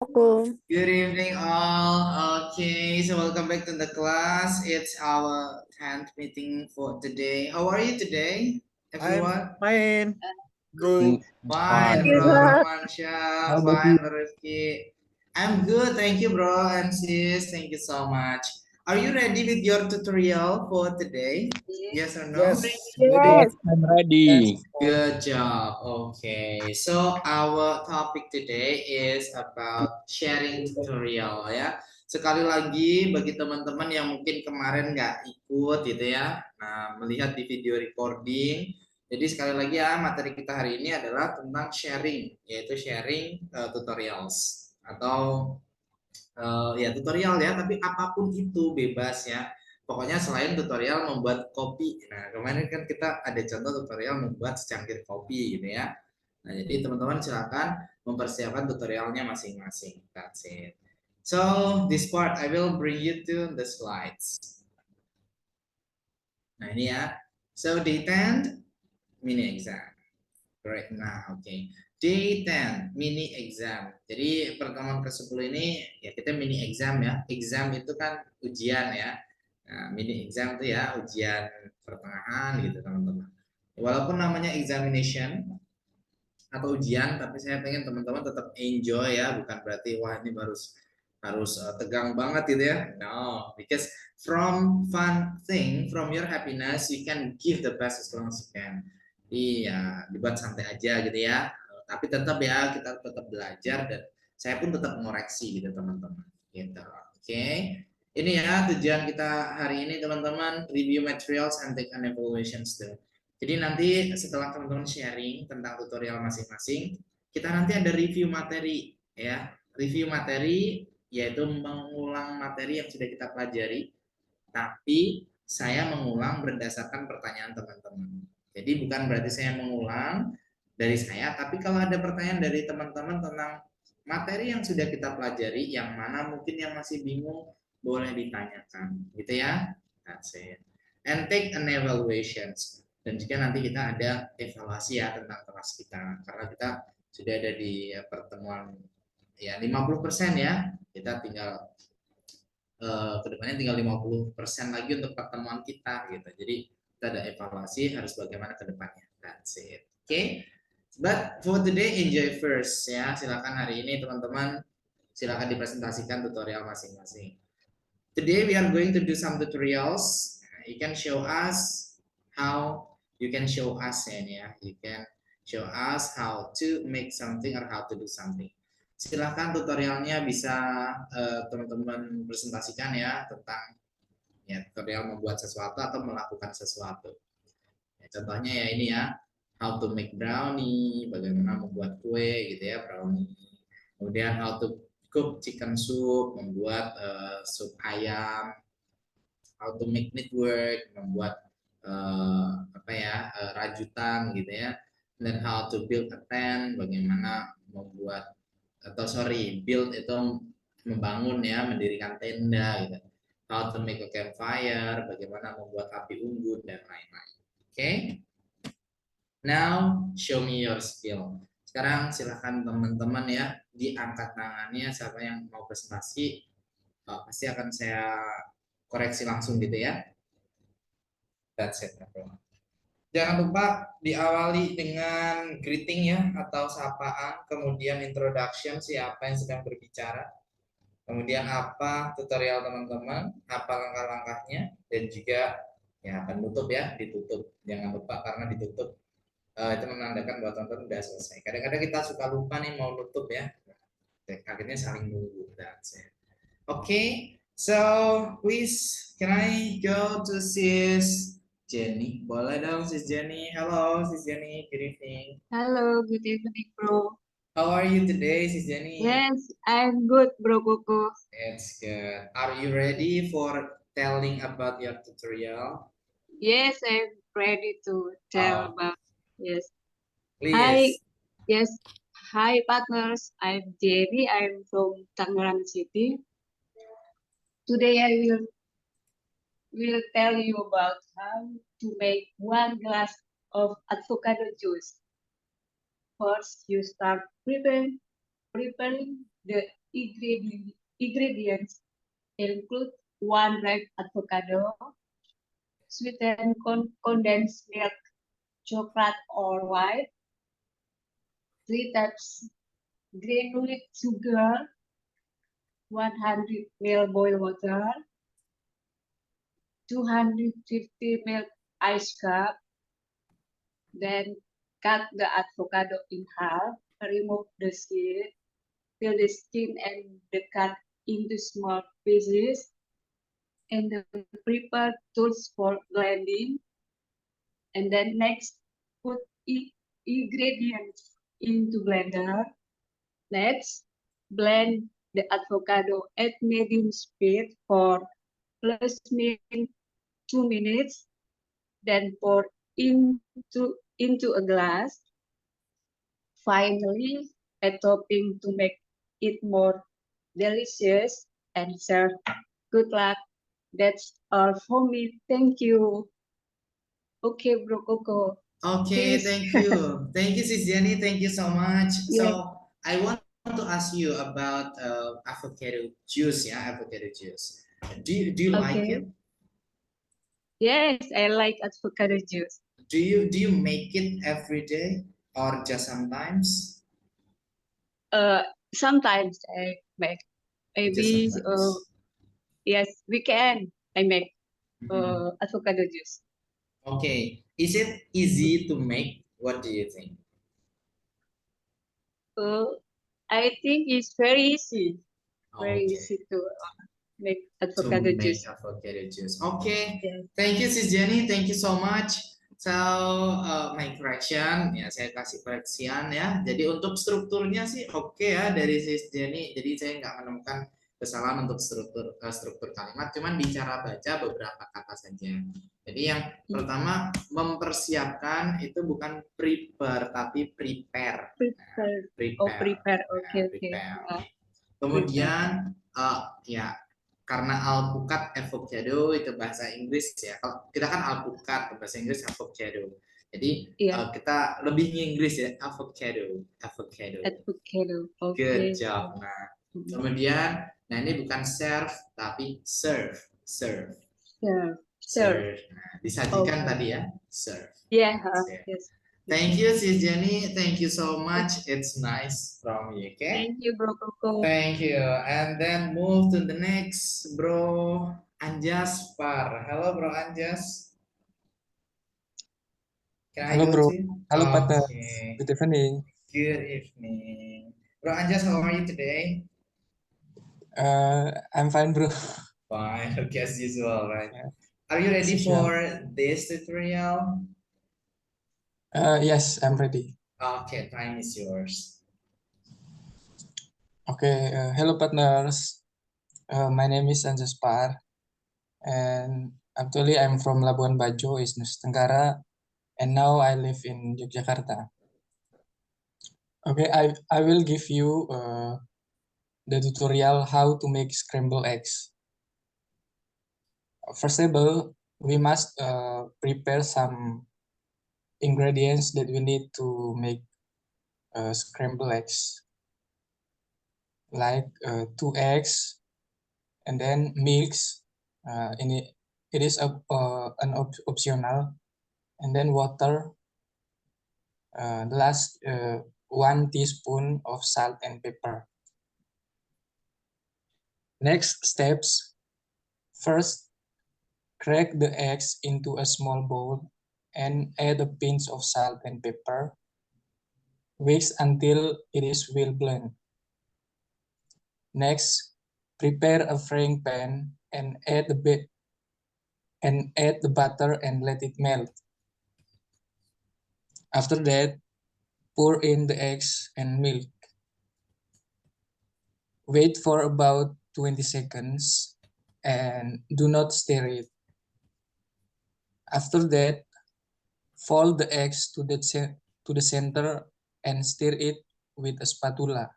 Assalamualaikum. Good evening, all. Okay, so welcome back to the class. It's our 10th meeting for today. How are you today, I'm everyone? fine, bro. Fine, Thank Fine. you, bro. Kak. Romansha. How about Fine, you? bro Rifki. I'm good. Thank you, bro and sis. Thank you so much. Are you ready with your tutorial for today? Yes or no? Yes, ready. Yes. Yes, I'm Yes. ready. Good job. Okay, so our topic today is about sharing tutorial ya. Sekali lagi bagi teman-teman yang mungkin kemarin nggak ikut gitu ya, nah melihat di video recording. Jadi sekali lagi ya materi kita hari ini adalah tentang sharing, yaitu sharing tutorials atau ya tutorial ya, tapi apapun itu bebas ya. Pokoknya selain tutorial membuat kopi. Nah, kemarin kan kita ada contoh tutorial membuat secangkir kopi gitu ya. Nah, jadi teman-teman silakan mempersiapkan tutorialnya masing-masing. That's it. So, this part I will bring you to the slides. Nah, ini ya. So, day 10 mini exam. Right now, oke. Okay. Day 10, mini exam. Jadi pertemuan ke-10 ini ya kita mini exam ya. Exam itu kan ujian ya. Nah, mini exam itu ya ujian pertengahan gitu teman-teman. Walaupun namanya examination atau ujian, tapi saya pengen teman-teman tetap enjoy ya, bukan berarti wah ini harus harus tegang banget gitu ya. No, because from fun thing, from your happiness, you can give the best as long as you can. Iya, dibuat santai aja gitu ya. Tapi tetap ya kita tetap belajar dan saya pun tetap mengoreksi gitu teman-teman. Gitu. Oke. Okay. Ini ya tujuan kita hari ini teman-teman, review materials and take an evaluation too. Jadi nanti setelah teman-teman sharing tentang tutorial masing-masing, kita nanti ada review materi ya. Review materi yaitu mengulang materi yang sudah kita pelajari, tapi saya mengulang berdasarkan pertanyaan teman-teman. Jadi bukan berarti saya mengulang dari saya, tapi kalau ada pertanyaan dari teman-teman tentang materi yang sudah kita pelajari, yang mana mungkin yang masih bingung, boleh ditanyakan, gitu ya. That's it. And take an evaluation. Dan juga nanti kita ada evaluasi ya tentang kelas kita, karena kita sudah ada di pertemuan ya 50% ya. Kita tinggal kedepannya tinggal 50% lagi untuk pertemuan kita gitu. Jadi kita ada evaluasi harus bagaimana kedepannya. That's it. Oke. Okay? But for today enjoy first ya. Silakan hari ini teman-teman silakan dipresentasikan tutorial masing-masing. Today we are going to do some tutorials. You can show us how you can show us ya. You can show us how to make something or how to do something. Silahkan tutorialnya bisa teman-teman presentasikan ya tentang ya tutorial membuat sesuatu atau melakukan sesuatu. Ya, contohnya ya ini ya, how to make brownie, bagaimana membuat kue gitu ya brownie. Kemudian how to cook chicken soup, membuat sup ayam, how to make network, membuat apa ya rajutan gitu ya. Dan how to build a tent, bagaimana membuat atau sorry build itu membangun ya mendirikan tenda gitu. How to make a campfire, bagaimana membuat api unggun dan lain-lain. Oke. Okay? Now show me your skill. Sekarang silahkan teman-teman ya diangkat tangannya siapa yang mau presentasi pasti akan saya koreksi langsung gitu ya. That's it, everyone. Jangan lupa diawali dengan greeting ya atau sapaan, kemudian introduction siapa yang sedang berbicara, kemudian apa tutorial teman-teman, apa langkah-langkahnya, dan juga ya penutup ya, ditutup. Jangan lupa karena ditutup itu menandakan bahwa teman-teman sudah selesai. Kadang-kadang kita suka lupa nih mau nutup ya, akhirnya saling nunggu. That's it. Okay, so please can I go to sis Jenny? Boleh dong sis Jenny. Hello sis Jenny, good evening. Hello, good evening, bro. How are you today sis Jenny? Yes, I'm good, bro Koko. It's good. Are you ready for telling about your tutorial? Yes, I'm ready to tell Oh, about. Yes. Hi, please. yes. Hi, partners. I'm Jenny. I'm from Tangerang City. Today I will tell you about how to make 1 glass of avocado juice. First, you start preparing the ingredients include 1 ripe avocado, sweetened condensed milk, chocolate or white, 3 types granulated sugar, 100 ml boiled water, 250 ml ice cup. Then cut the avocado in half, remove the skin, peel the skin and the cut into small pieces, and then prepare tools for blending. And then next, put ingredients into blender. Next, blend the avocado at medium speed for +min 2 minutes. Then pour into a glass. Finally, a topping to make it more delicious and serve. Good luck. That's all for me. Thank you. Okay, Bro Coco. Okay, Please. thank you. Thank you, Sis Jenny. Thank you so much. Yeah. So I want to ask you about avocado juice, yeah, avocado juice. Do you like Okay. it? Yes, I like avocado juice. Do you make it every day or just sometimes? Sometimes I make. Just Maybe sometimes. yes, weekend I make Mhm. avocado juice. Okay. Is it easy to make? What do you think? I think it's very easy. Very Okay. easy to make To avocado make juice. avocado juice. Okay. Yes. Thank you, Sis Jenny. Thank you so much. So, my correction, ya saya kasih koreksian ya. Jadi untuk strukturnya sih oke ya dari Sis Jenny. Jadi saya nggak menemukan kesalahan untuk struktur kalimat. Cuman bicara baca beberapa kata saja. Jadi yang pertama mempersiapkan itu bukan prepare tapi prepare. Prepare. Oh, prepare. Okay, okay. Prepare. Prepare. Kemudian ya karena alpukat avocado itu bahasa Inggris ya. Kalau kita kan alpukat bahasa Inggris avocado. Jadi Iya, kita lebih Inggris ya avocado. avocado. Good Okay. job. Nah, kemudian nah ini bukan serve tapi serve. Serve. Nah, disajikan Okay. tadi ya, serve. Yeah. That's it. Yes. Thank you, Sis Jenny. Thank you so much. It's nice from you, okay? Thank you, Bro Coco. Thank you. And then move to the next, Bro Anjaspar. Hello, Bro Anjas. Can I Hello, go bro. to? Hello, partner. Okay. Good evening. Good evening. Bro Anjas, how are you today? I'm fine, bro. Fine, okay, as usual, right? Yeah. Are you ready As usual. for this tutorial? Yes, I'm ready. Okay, time is yours. Okay. Hello, partners. My name is Anjaspar, and actually I'm from Labuan Bajo, is Nusa Tenggara, and now I live in Yogyakarta. Okay, I will give you the tutorial how to make scrambled eggs. First of all, we must prepare some ingredients that we need to make scrambled eggs, like 2 eggs, and then milks. It is an optional, and then water. The last 1 teaspoon of salt and pepper. Next steps. First, crack the eggs into a small bowl and add a pinch of salt and pepper. Whisk until it is well blended. Next, prepare a frying pan and add the butter and let it melt. After that, pour in the eggs and milk. Wait for about 20 seconds and do not stir it. After that, fold the eggs to the center and stir it with a spatula.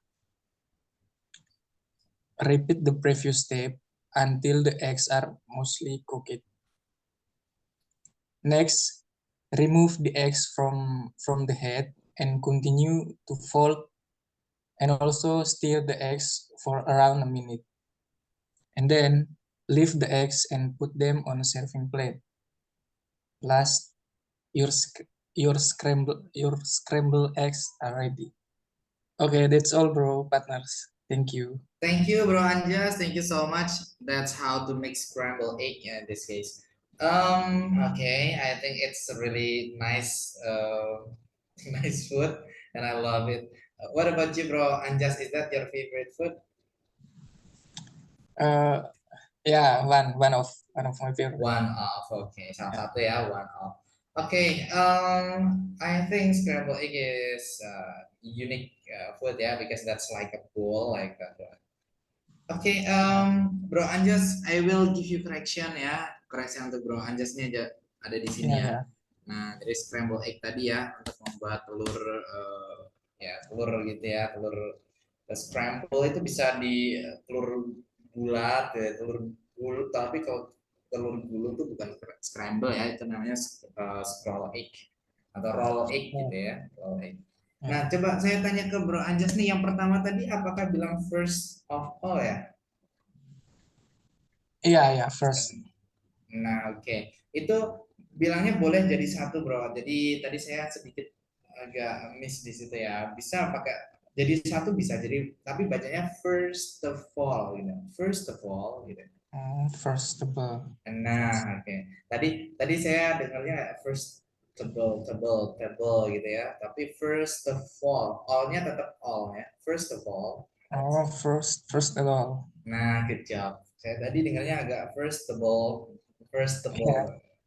Repeat the previous step until the eggs are mostly cooked. Next, remove the eggs from the head and continue to fold and also stir the eggs for around a minute. And then leave the eggs and put them on a serving plate. Last, your scrambled eggs are ready. Okay, that's all, bro, partners. Thank you. Thank you, Bro Anjas. Thank you so much. That's how to make scrambled egg in this case. Okay, I think it's a really nice, nice food, and I love it. What about you, Bro Anjas? Is that your favorite food? Yeah, one of my favorite. One off, okay. Salah satu ya, one off. Okay, I think scrambled egg is unique food ya, because that's like a bowl, like that. Okay, Bro Anjas, I will give you correction ya. Correction untuk Bro Anjas ini aja ada di sini Yeah, ya. yeah. Nah, jadi scramble egg tadi ya untuk membuat telur ya telur gitu ya, telur scramble itu bisa di telur bulat ya, telur gulung, tapi kalau telur gulung itu bukan scramble ya, itu namanya scroll egg atau roll egg gitu ya, roll egg. Nah, coba saya tanya ke Bro Anjas nih, yang pertama tadi apakah bilang first of all ya? Iya, first. Nah, oke. Itu bilangnya boleh jadi satu, Bro. Jadi tadi saya sedikit agak miss di situ ya. Bisa pakai jadi satu bisa jadi, tapi bacanya first of all gitu. First of all gitu. First of all. Nah, oke. Tadi saya dengarnya first table gitu ya. Tapi first of all-nya tetap all ya. First of all. Oh, first of all. Nah, good job. Saya tadi dengarnya agak first of all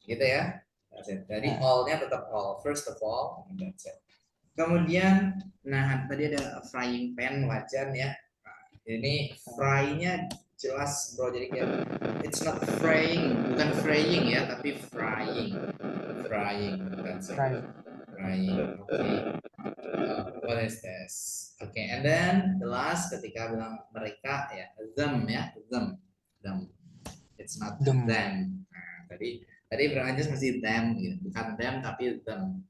gitu ya. That's it. Jadi all-nya tetap all. First of all, that's it. Kemudian, nah tadi ada frying pan wajan ya. Nah, ini fry-nya jelas, Bro. Jadi kayak it's not frying, bukan frying ya, tapi frying. That's it. Frying. Okay. What is this? Okay, and then the last ketika bilang mereka ya, them. It's not them. Nah, tadi Bro Anjas masih them gitu, bukan them tapi them.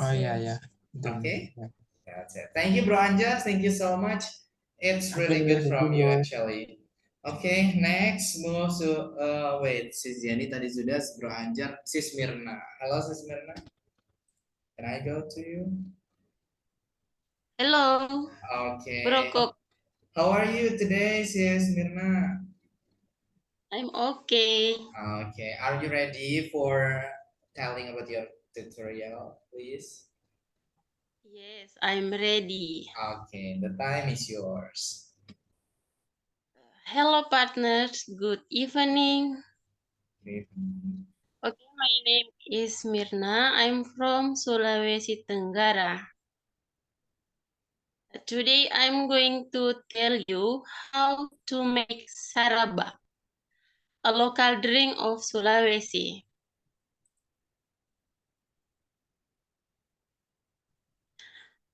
Oh iya. Okay, that's it. Thank you, Bro Anjas. Thank you so much. It's really good from you actually. Okay, next move to wait, Sis Jenny tadi sudah, Bro Anjar, Sis Mirna. Halo Sis Mirna. Can I go to you? Hello, Okay. Bro Kop. How are you today, Sis Mirna? I'm okay. Okay. Are you ready for telling about your tutorial, please? Yes, I'm ready. Okay, the time is yours. Hello, partners. Good evening. Okay, my name is Mirna. I'm from Sulawesi Tenggara. Today, I'm going to tell you how to make saraba, a local drink of Sulawesi.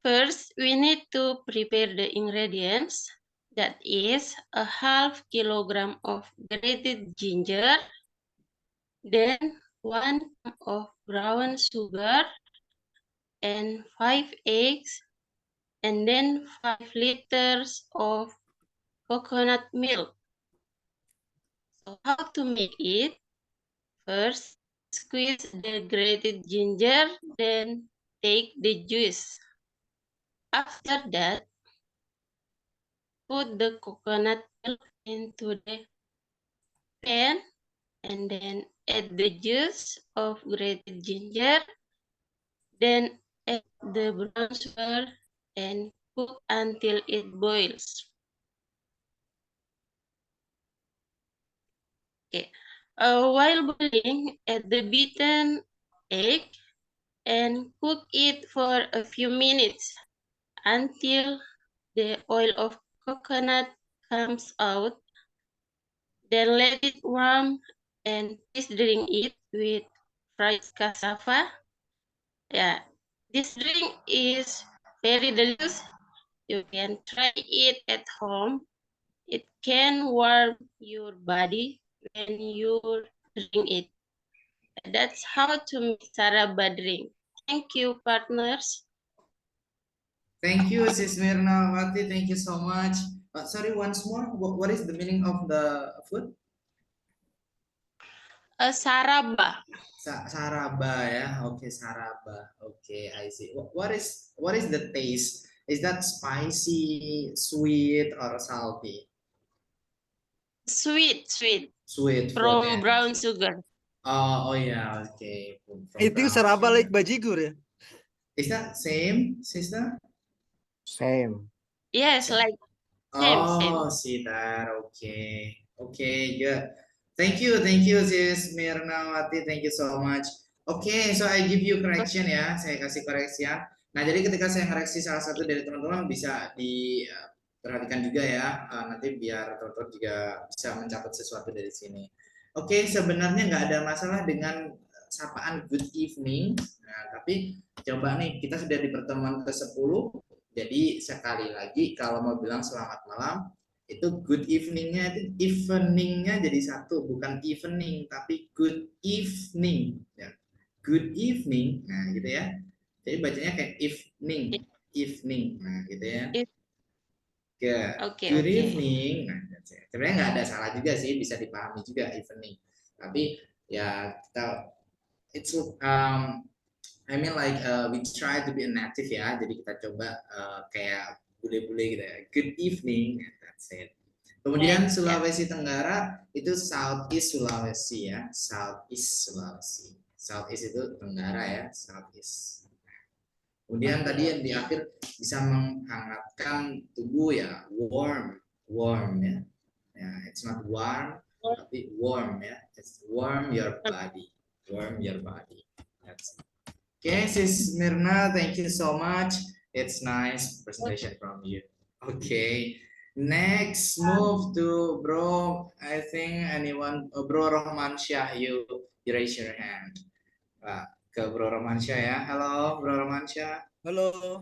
First, we need to prepare the ingredients. That is a half kilogram of grated ginger, then 1 cup of brown sugar, and 5 eggs, and then 5 liters of coconut milk. So how to make it? First, squeeze the grated ginger, then take the juice. After that, put the coconut milk into the pan and then add the juice of grated ginger, then add the brown sugar and cook until it boils. Okay. While boiling, add the beaten egg and cook it for a few minutes until the oil of coconut comes out. Then let it warm and please drink it with fried cassava. Yeah, this drink is very delicious. You can try it at home. It can warm your body when you drink it. That's how to make saraba drink. Thank you, partners. Thank you, Sis Mirnawati. Thank you so much. Sorry, once more. What is the meaning of the food? Saraba. Saraba ya. Okay, saraba. Okay, I see. What is the taste? Is that spicy, sweet, or salty? Sweet. Sweet food From ya. brown sugar. Oh yeah, okay. I think brown saraba sugar. like bajigur ya. Is that same, sister? Same. Yes, like same. Oh, see that. Okay. Okay, good. Thank you, Sis Mirnawati. Thank you so much. Okay, so I give you correction ya. Saya kasih koreksi ya. Nah, jadi ketika saya koreksi salah satu dari teman-teman bisa diperhatikan juga ya. Nanti biar teman-teman juga bisa mencatat sesuatu dari sini. Oke, sebenarnya nggak ada masalah dengan sapaan good evening. Nah, tapi coba nih, kita sudah di pertemuan ke-10. Jadi sekali lagi kalau mau bilang selamat malam, itu good evening-nya itu evening-nya jadi satu, bukan evening tapi good evening ya. Good evening. Nah, gitu ya. Jadi bacanya kayak evening. Nah, gitu ya. Good evening. Nah, sebenarnya nggak ada salah juga sih, bisa dipahami juga evening. Tapi ya kita I mean like we try to be a native ya, jadi kita coba kayak bule-bule gitu ya. Good evening, that's it. Kemudian Sulawesi Tenggara itu Southeast Sulawesi ya, Southeast Sulawesi. Southeast itu Tenggara ya, Southeast. Kemudian tadi yang di akhir bisa menghangatkan tubuh ya, warm ya. Ya, it's not warm, tapi warm ya. It's warm your body, That's it. Okay, Sis Mirna, thank you so much. It's nice presentation from you. Okay, next move to Bro. I think anyone, Bro Romansyah, you raise your hand. Ke Bro Romansyah ya. Hello, Bro Romansyah. Hello.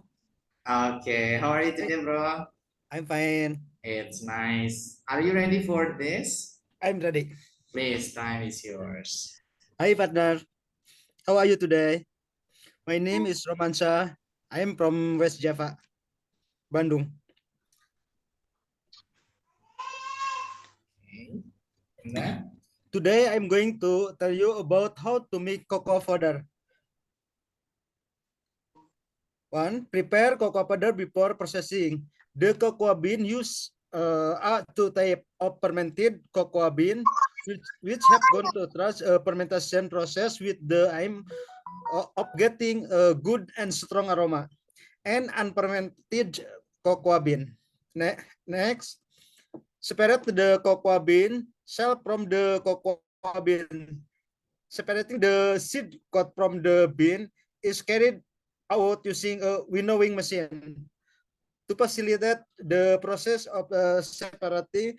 Okay, how are you today, Bro? I'm fine. It's nice. Are you ready for this? I'm ready. Please, time is yours. Hi, partner. How are you today? My name is Romansyah. I am from West Java, Bandung. Okay. Nah. Today I'm going to tell you about how to make cocoa powder. 1. Prepare cocoa powder before processing. The cocoa bean used are two types of fermented cocoa bean, which have gone through a fermentation process with the aim of getting a good and strong aroma, and unfermented cocoa bean. Next, separate the cocoa bean shell from the cocoa bean. Separating the seed coat from the bean is carried out using a winnowing machine. To facilitate the process of separating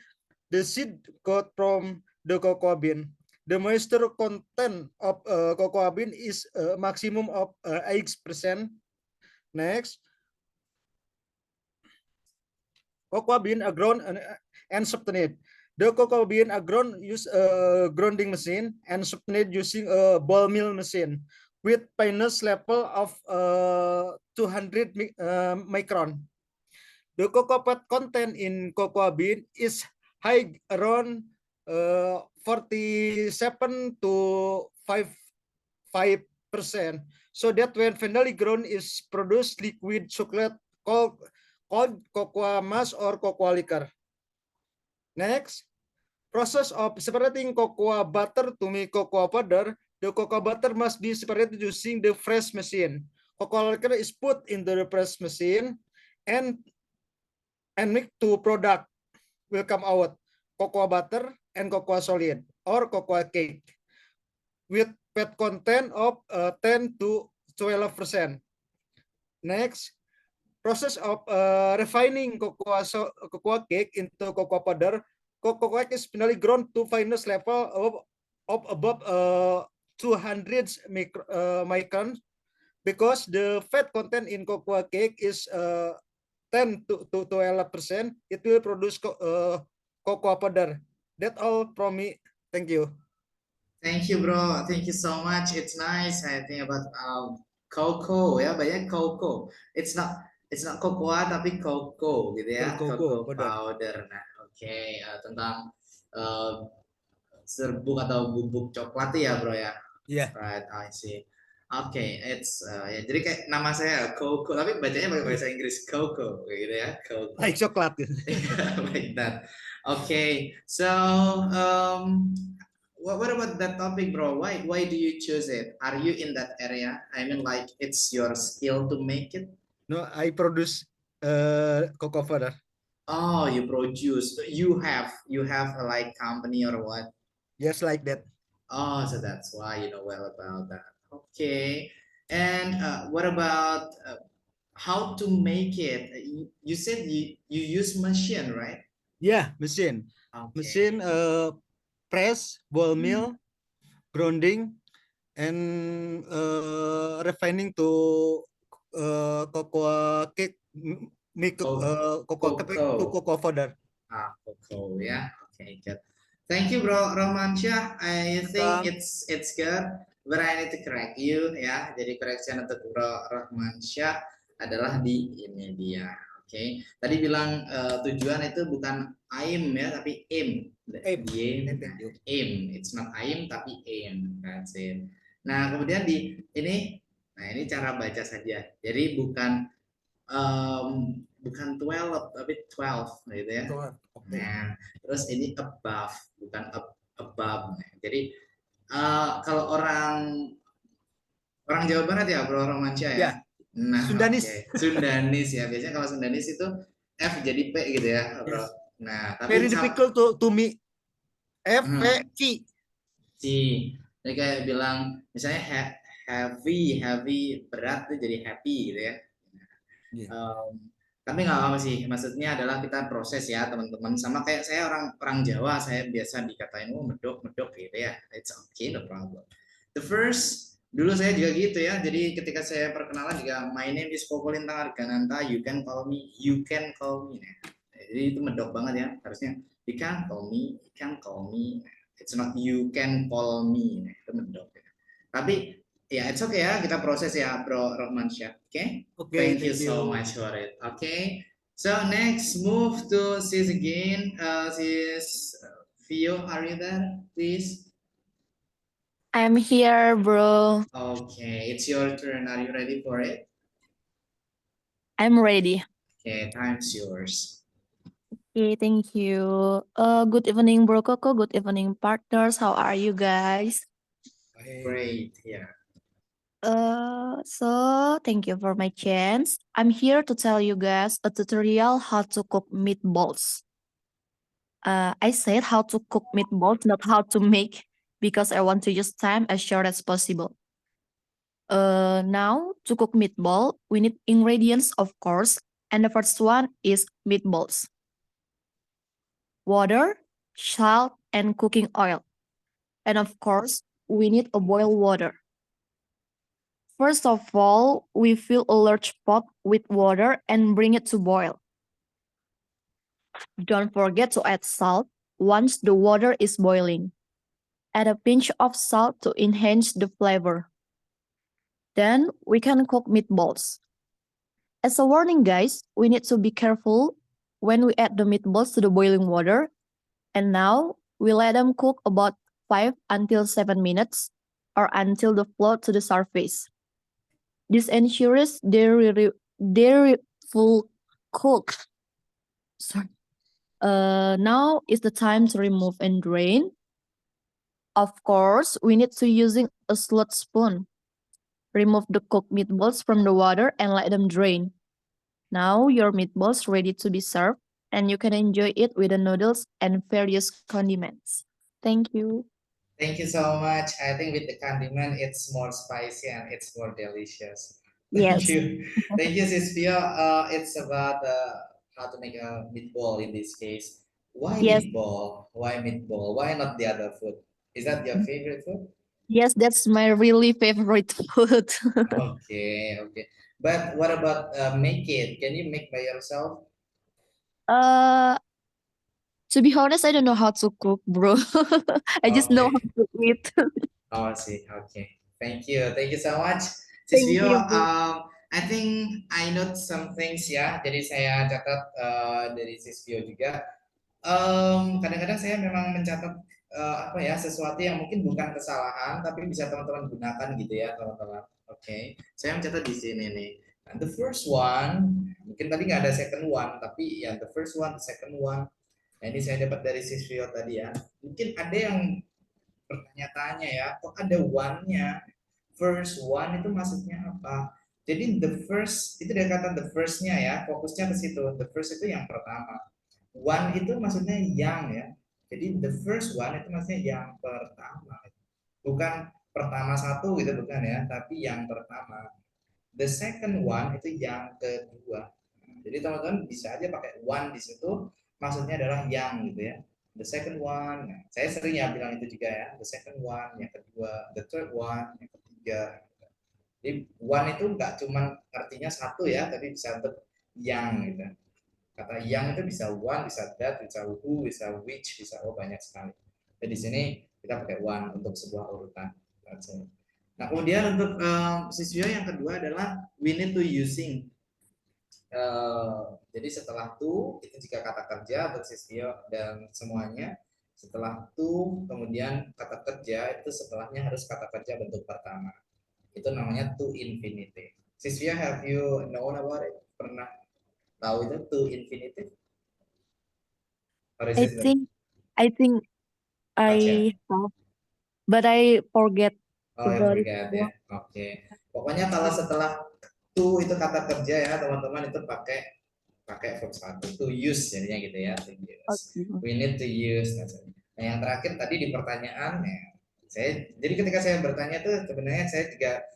the seed coat from the cocoa bean, the moisture content of cocoa bean is a maximum of 8%. Next, cocoa bean are ground and softened. The cocoa bean are ground use a grinding machine and softened using a ball mill machine with fineness level of 200 micron. The cocoa fat content in cocoa bean is high, around 47 to 5%. So that when finally ground is produced liquid chocolate called cocoa mass or cocoa liquor. Next, process of separating cocoa butter to make cocoa powder. The cocoa butter must be separated using the press machine. Cocoa liquor is put in the press machine and make two product will come out: cocoa butter and cocoa solid or cocoa cake with fat content of 10 to 12%. Next, process of refining cocoa cake into cocoa powder. Cocoa cake is finally ground to finest level of above 200 microns, because the fat content in cocoa cake is 10 to 12%. It will produce cocoa powder. That's all from me. Thank you. Thank you, bro. Thank you so much. It's nice. I think about cocoa. Yeah, banyak cocoa. It's it's not cocoa tapi cocoa gitu ya, Cocoa cocoa powder. powder. Nah, oke, tentang eh, serbuk atau bubuk coklat ya, bro ya. Yeah. Right, I see. Oke, it's ya jadi kayak nama saya Coco, tapi bacanya pakai bahasa Inggris Coco, kayak gitu ya, Coco. Like coklat. Like that. Okay, so what about that topic, bro? Why do you choose it? Are you in that area? I mean, like it's your skill to make it. No, I produce cocoa powder. Oh, you produce. You have a like company or what? Just like that. Oh, so that's why you know well about that. Okay. And what about how to make it? You said you use machine, right? Yeah, mesin. Okay. Mesin press, ball Hmm. mill, grounding, and refining to cocoa cake, make cocoa cake to cocoa powder. Cocoa, yeah. Okay, good. Thank you, bro. Romansyah. I think Welcome. it's good, but I need to correct you, ya. Jadi correction untuk bro Romansyah adalah di ini dia. Oke. Tadi bilang tujuan itu bukan aim ya, tapi aim. Aim. Aim. It's not aim tapi aim. That's it. Nah, kemudian di ini, nah ini cara baca saja. Jadi bukan bukan 12 tapi 12 gitu ya. Nah, terus ini above bukan above. Jadi kalau orang Jawa Barat ya, bro Romansyah ya. Ya. Nah, Sundanis. okay. Sundanis ya. Biasanya kalau Sundanis itu F jadi P gitu ya, bro. Yes. Nah, tapi Very difficult to me. F, P, C. C. Jadi kayak bilang misalnya heavy berat itu jadi happy gitu ya. Tapi nggak apa-apa sih, maksudnya adalah kita proses ya teman-teman, sama kayak saya orang Jawa, saya biasa dikatain medok gitu ya, it's okay, no problem. The first dulu saya juga gitu ya, jadi ketika saya perkenalan juga my name is Koko Lintang Argananta, you can call me nah, jadi itu medok banget ya, harusnya you can call me it's not you can call me, nah, itu medok ya. Tapi ya, it's okay ya, kita proses ya, Bro Romansyah. Okay? Okay, Thank you so much for it. Okay. So next, move to sis again. Sis Vio, are you there, please? I'm here, bro. Okay, it's your turn. Are you ready for it? I'm ready. Okay, time's yours. Okay, thank you. Good evening, bro Coco. Good evening, partners. How are you guys? Great. Yeah. So thank you for my chance. I'm here to tell you guys a tutorial how to cook meatballs. I said how to cook meatballs, not how to make, because I want to use time as short as possible. Now to cook meatball, we need ingredients, of course, and the first one is meatballs. Water, salt, and cooking oil. And of course, we need a boiled water. First of all, we fill a large pot with water and bring it to boil. Don't forget to add salt once the water is boiling. Add a pinch of salt to enhance the flavor. Then we can cook meatballs. As a warning, guys, we need to be careful when we add the meatballs to the boiling water. And now we let them cook about 5 until 7 minutes or until they float to the surface. This ensures they're full cook. Sorry. Now is the time to remove and drain. Of course, we need to using a slot spoon. Remove the cooked meatballs from the water and let them drain. Now your meatballs ready to be served, and you can enjoy it with the noodles and various condiments. Thank you. Thank you so much. I think with the condiment, it's more spicy and it's more delicious. Yes. Thank you. Thank you, Sis Pio. It's about how to make a meatball in this case. Why Yes. meatball? Why meatball? Why not the other food? Is that your favorite food? Yes, that's my really favorite food. Okay. But what about make it? Can you make by yourself? To be honest, I don't know how to cook, bro. I just know how to eat. Oh, I see. Okay. Thank you so much. Thank Sis Vio, you, bro. I think I note some things ya. Jadi saya catat dari Sisvio juga. Kadang-kadang saya memang mencatat apa ya, sesuatu yang mungkin bukan kesalahan tapi bisa teman-teman gunakan gitu ya teman-teman. Oke, saya mencatat di sini nih. And the first one, mungkin tadi nggak ada second one, tapi ya the first one, the second one. Nah, ini saya dapat dari Sisvio tadi ya. Mungkin ada yang bertanya-tanya ya, kok ada one-nya? First one itu maksudnya apa? Jadi the first itu dia kata the first-nya ya, fokusnya ke situ. The first itu yang pertama. One itu maksudnya yang ya. Jadi the first one itu maksudnya yang pertama. Bukan pertama satu gitu bukan ya, tapi yang pertama. The second one itu yang kedua. Jadi teman-teman bisa aja pakai one di situ, maksudnya adalah yang gitu ya. The second one, nah, saya sering ya bilang itu juga ya. The second one, yang kedua. The third one, yang ketiga. Jadi one itu nggak cuma artinya satu ya, tapi bisa untuk yang gitu. Kata yang itu bisa one, bisa that, bisa who, bisa which, bisa banyak sekali. Jadi di sini kita pakai one untuk sebuah urutan. Nah kemudian untuk siswa yang kedua adalah we need to using. Jadi setelah to itu jika kata kerja untuk siswa dan semuanya. Setelah to kemudian kata kerja itu setelahnya harus kata kerja bentuk pertama. Itu namanya to infinitive. Siswa, have you known about it? Pernah tahu itu to infinitive? Or is I it think I think not yet? I have, but I forget Oh, the you very forget ya. first. Oke. Pokoknya kalau setelah to itu kata kerja ya teman-teman itu pakai pakai verb satu. To use jadinya gitu ya. To use. Okay. We need to use. Nah yang terakhir tadi di pertanyaan ya, saya jadi ketika saya bertanya tuh sebenarnya saya juga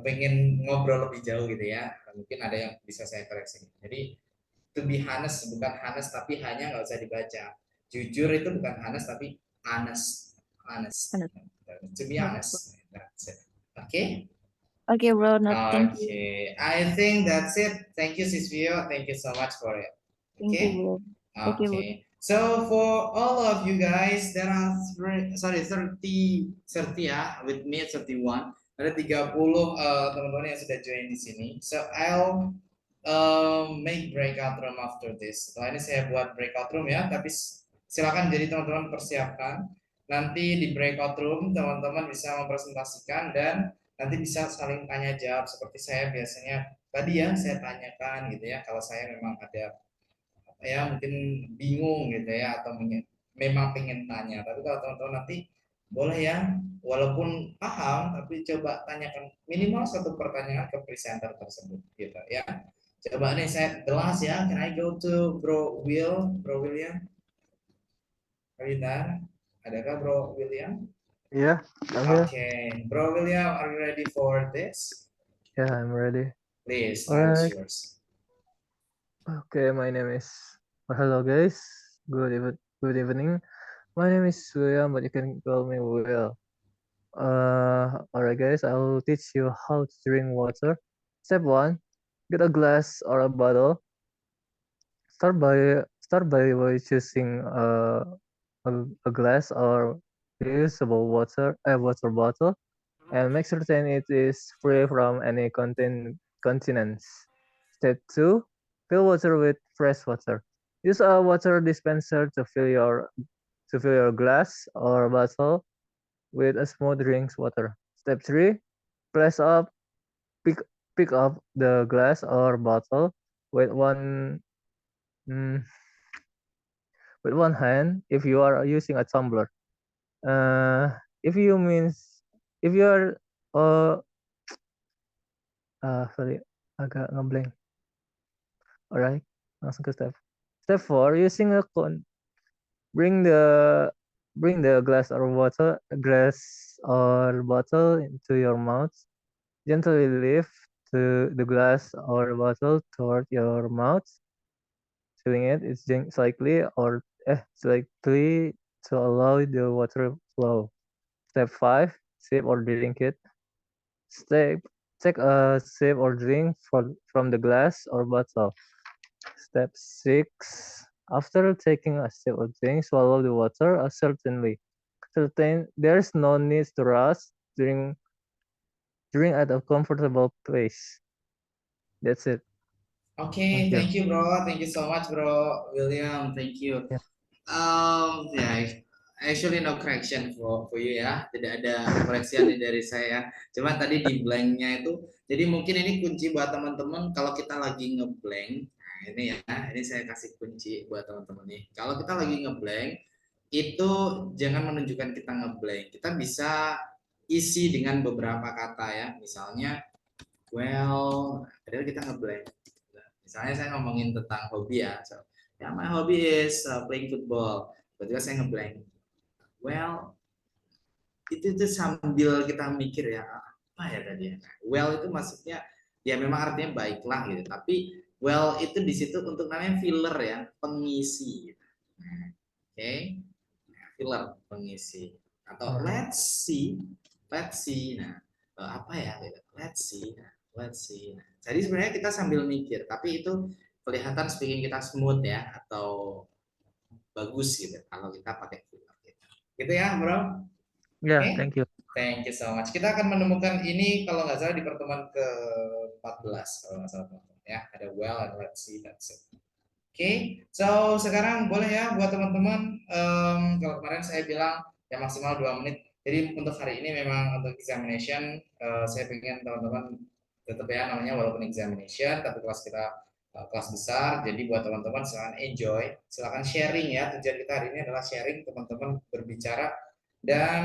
pengen ngobrol lebih jauh gitu ya. Mungkin ada yang bisa saya koreksi. Jadi to be honest bukan honest tapi hanya nggak usah dibaca. Jujur itu bukan honest tapi honest. Honest. Honest. To be honest. That's it. Okay. Okay, bro. No, thank you. Okay. I think that's it. Thank you, Sisvio. Thank you so much for it. Thank you, Okay. bro. Thank you, bro. Okay. So for all of you guys, there are 30 ya, with me 31. Ada 30 teman-teman yang sudah join di sini. So I'll make breakout room after this. Setelah ini saya buat breakout room ya, tapi silakan jadi teman-teman persiapkan. Nanti di breakout room teman-teman bisa mempresentasikan dan nanti bisa saling tanya jawab seperti saya biasanya tadi ya saya tanyakan gitu ya kalau saya memang ada ya mungkin bingung gitu ya atau memang pengen tanya tapi kalau teman-teman nanti boleh ya walaupun paham tapi coba tanyakan minimal satu pertanyaan ke presenter tersebut gitu ya coba nih saya gelas ya can I go to Bro William are you there adakah Bro William Yeah, I'm here. okay Bro William are you ready for this Yeah, I'm ready. please now it's Alright. yours Okay, my name is. Hello, guys. Good evening. My name is William, but you can call me Will. Alright, guys. I'll teach you how to drink water. Step one: get a glass or a bottle. Start by choosing a glass or reusable water bottle, and make certain it is free from any contaminants. Step 2: fill water with fresh water. Use a water dispenser to fill your glass or bottle with a smooth drinks water. Step 3: press up pick pick up the glass or bottle with mm, one hand if you are using a tumbler. If you means if you are uh sorry, agak ngeblank. Alright, langsung ke step 4: using a cone. Bring the glass or bottle into your mouth. Gently lift the glass or bottle toward your mouth. Filling it is slightly to allow the water flow. Step 5: sip or drink it. Take a sip or drink from the glass or bottle. Step 6: after taking a sip or drink, swallow the water. There's no need to rush. Drink at a comfortable pace. That's it. Okay, Thank you. thank you, bro. Thank you so much, bro. William, thank you. Yeah. Yeah, actually no correction for you ya. Tidak ada koreksian dari saya. Cuma tadi di blanknya itu, jadi mungkin ini kunci buat teman-teman kalau kita lagi ngeblank. Nah, ini ya, ini saya kasih kunci buat teman-teman nih. Kalau kita lagi ngeblank, itu jangan menunjukkan kita ngeblank. Kita bisa isi dengan beberapa kata ya. Misalnya, well, padahal kita ngeblank. Misalnya saya ngomongin tentang hobi ya. So, yeah, my hobby is playing football. Tiba-tiba saya ngeblank. Well, itu sambil kita mikir ya, apa ya tadi ya. Nah, well itu maksudnya ya memang artinya baiklah gitu. Tapi well itu di situ untuk namanya filler ya, pengisi. Gitu. Nah, oke, nah, filler pengisi. Atau Alright. let's see. Nah, apa ya? Gitu. Let's see. Nah, jadi sebenarnya kita sambil mikir, tapi itu kelihatan speaking kita smooth ya atau bagus gitu kalau kita pakai filler gitu. Gitu ya, bro. Yeah, Oke, thank you. thank you so much. Kita akan menemukan ini kalau nggak salah di pertemuan ke-14 kalau nggak salah teman-teman ya. Ada well and let's see that's it. Oke, so sekarang boleh ya buat teman-teman. Kalau kemarin saya bilang ya maksimal 2 menit. Jadi untuk hari ini memang untuk examination saya pengen teman-teman tetap ya namanya walaupun examination tapi kelas kita kelas besar. Jadi buat teman-teman silakan enjoy, silakan sharing ya. Tujuan kita hari ini adalah sharing teman-teman berbicara dan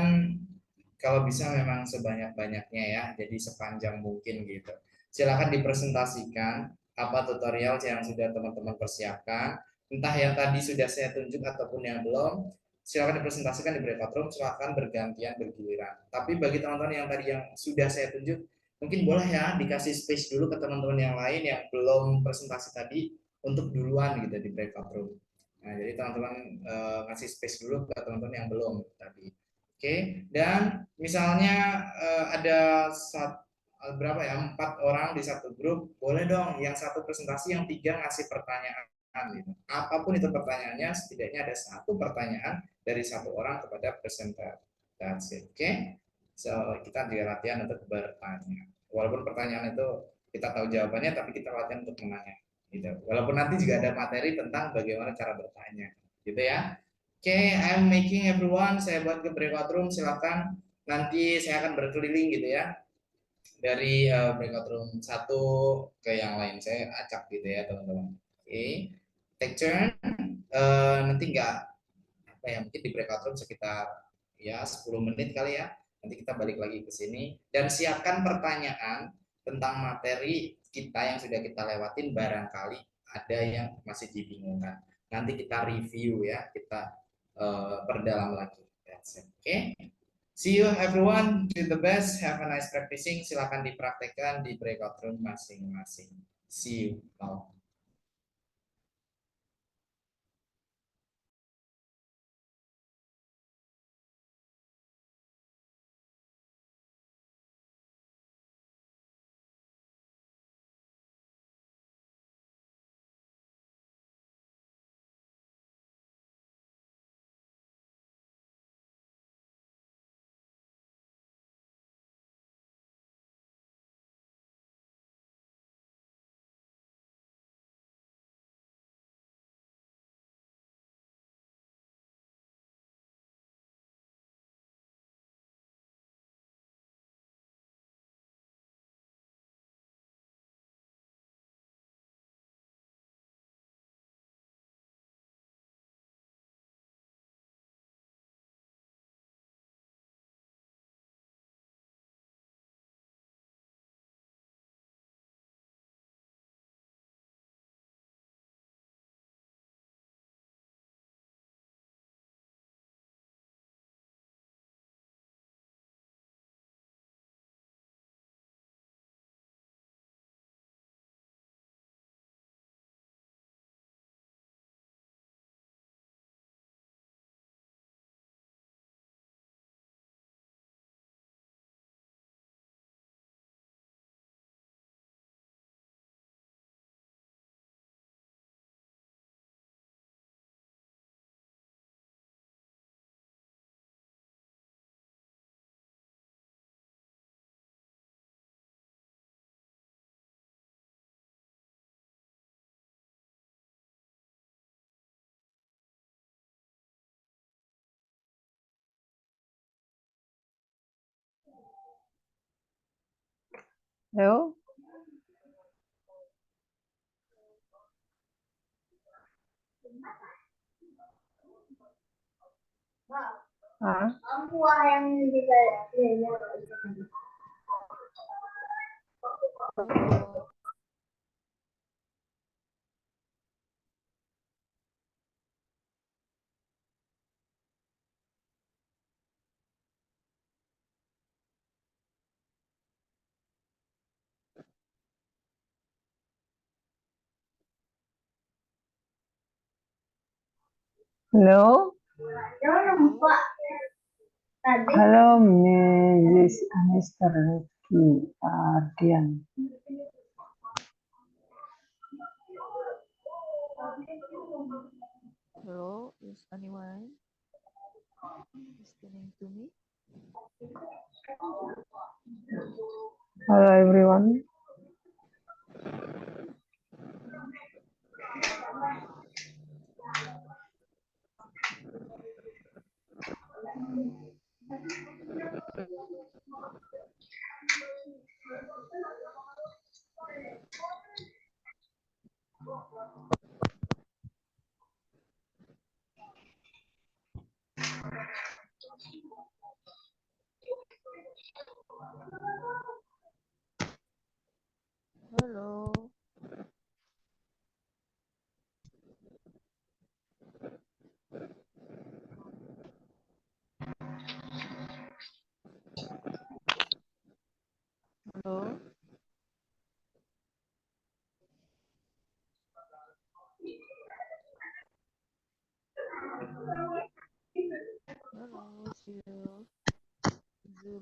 kalau bisa memang sebanyak-banyaknya ya, jadi sepanjang mungkin gitu. Silakan dipresentasikan apa tutorial yang sudah teman-teman persiapkan, entah yang tadi sudah saya tunjuk ataupun yang belum, silakan dipresentasikan di breakout room, silakan bergantian bergiliran. Tapi bagi teman-teman yang tadi yang sudah saya tunjuk, mungkin boleh ya dikasih space dulu ke teman-teman yang lain yang belum presentasi tadi untuk duluan gitu di breakout room. Nah, jadi teman-teman ngasih space dulu ke teman-teman yang belum tadi. Oke, dan misalnya ada berapa ya 4 orang di satu grup, boleh dong yang satu presentasi, yang 3 ngasih pertanyaan gitu. Apapun itu pertanyaannya, setidaknya ada satu pertanyaan dari satu orang kepada presenter. That's it. Oke, so kita juga latihan untuk bertanya. Walaupun pertanyaan itu kita tahu jawabannya, tapi kita latihan untuk menanya. Gitu. Walaupun nanti juga ada materi tentang bagaimana cara bertanya, gitu ya. Oke, I'm making everyone. Saya buat ke breakout room. Silakan. Nanti saya akan berkeliling gitu ya dari breakout room satu ke yang lain. Saya acak gitu ya teman-teman. Oke, take turn. Nanti nggak apa ya mungkin di breakout room sekitar ya 10 menit kali ya. Nanti kita balik lagi ke sini dan siapkan pertanyaan tentang materi kita yang sudah kita lewatin barangkali ada yang masih dibingungkan. Nanti kita review ya, kita perdalam lagi. That's it. Oke. See you everyone. Do the best. Have a nice practicing. Silakan dipraktekkan di breakout room masing-masing. See you. Bye. Hello? Hah? Hello? Hello, Mr. Ardian. Hello, is anyone listening to me? Hello, everyone. Hello. Hello. Hello, Zulnati. Hello.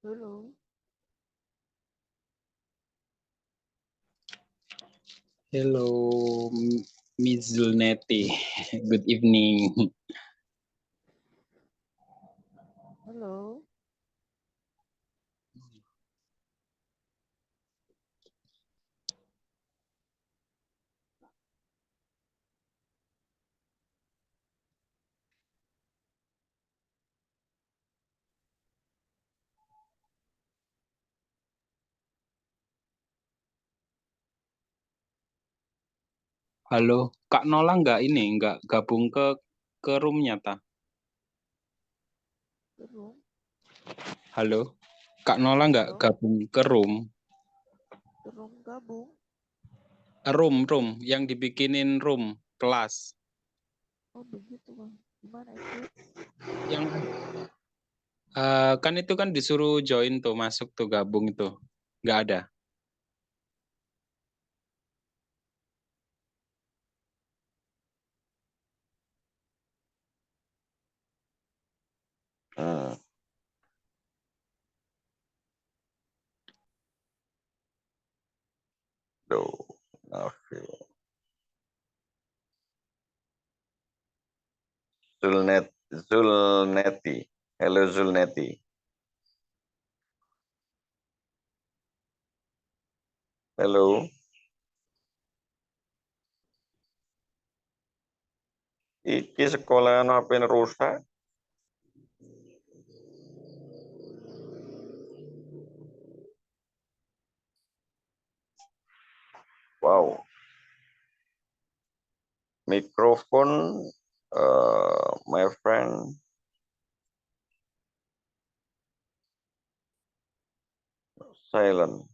Hello. Hello, Ms. Zulneti. Good evening. Hello. Halo, Kak Nola nggak gabung ke roomnya ta? Hello. Halo, Kak Nola nggak Halo. gabung ke room? Belum gabung. Room yang dibikinin room kelas. Oh begitu bang. Gimana itu? Yang kan itu kan disuruh join tuh, masuk tuh gabung itu. Nggak ada. Zulneti. Hello Zulneti. Hello. Iki sekolahan HP rusak. Wow. Microphone, my friend. Silent.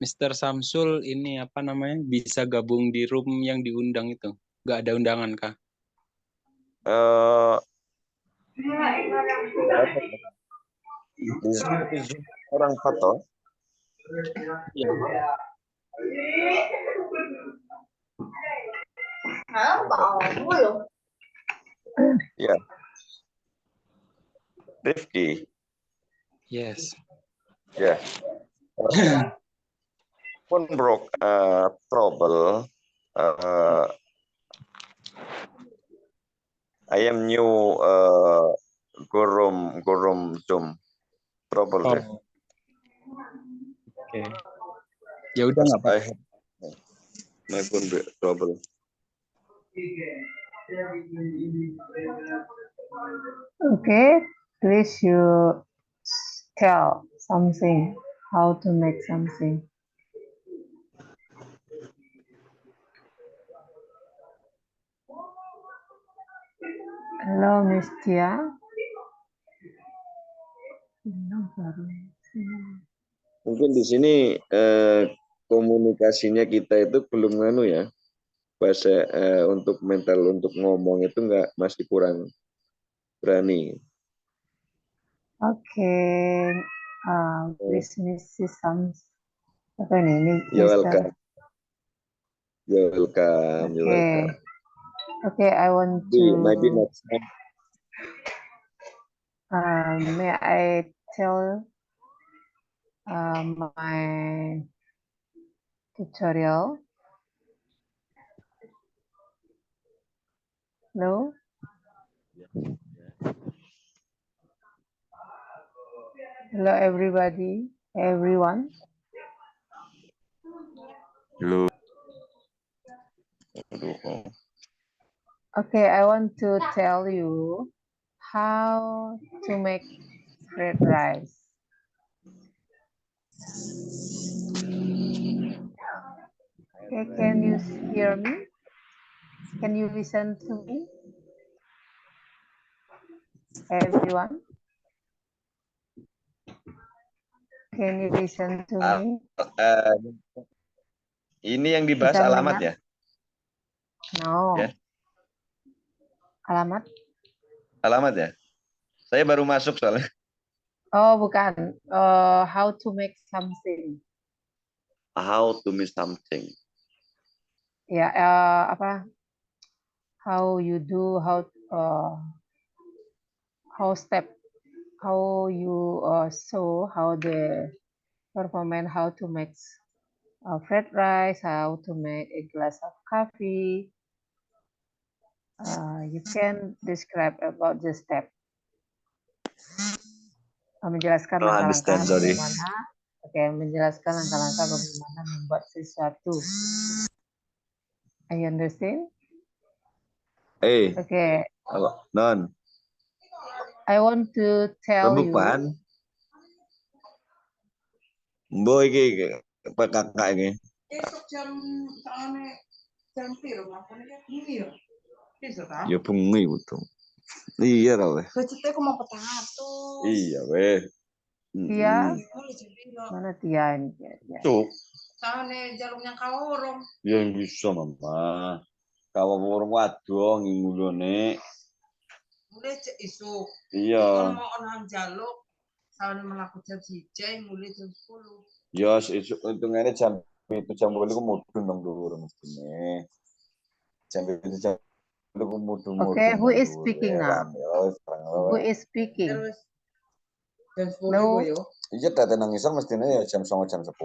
Mr. Samsul ini apa namanya? Bisa gabung di room yang diundang itu. Nggak ada undangan kah? Di Zoom orang foto. Yeah. Rifki. Yes. Yeah. Phone broke trouble. I am new Gorom Zoom trouble Oh, deh. oke. Ya udah nggak apa. I have my phone trouble. Okay, please you tell something, how to make something. Hello, Miss Tia. Mungkin di sini komunikasinya kita itu belum nganu ya. Bahasa untuk mental untuk ngomong itu masih kurang berani. Okay, please Mrs. Sams. Apa ini? You're Mr. welcome. You're welcome. You're Okay. welcome. Okay, I want Maybe to. next time. May I tell my tutorial? Hello? Hello, everybody, everyone. Hello. Okay, I want to tell you how to make fried rice. Okay, can you hear me? Can you listen to me? Everyone? Can you listen to me? Ini yang dibahas Bisa alamat mendengar? ya? No. Ya. Alamat? Alamat ya? Saya baru masuk soalnya. Oh, bukan. How to make something. How to make something. Ya, apa? How you do, how step, how you show how the performance, how to make fried rice, how to make a glass of coffee. You can describe about the step. Menjelaskan No, langkah-langkah understand, sorry. bagaimana. Oke, menjelaskan langkah-langkah bagaimana membuat sesuatu. I understand? Okay, Non. I want to tell you. Pembukaan. Mbok iki Pak kakak iki. Esok jam piro makane bengi ya. Besok ta? Ya bengi betul. Iya ta weh. Budgetnya aku mau petato. Iya weh. Tia, mana Tia ini? Tia. Cuk. Soalnya jalurnya kalorong. Ya bisa mama. Kalau orang wadong ngulone. Mulai cek isu. Iya. Kalau mau orang jaluk, soalnya melaku jam 1 mulai jam 10. Ya untungnya jam 8 aku mudun nang dhuwur mestine. Jam 7 aku mudun. Okay, who is speaking now? Who is speaking? Terus jam 10 No. yo. Iya dadi nang isor mestine ya jam 9 jam 10.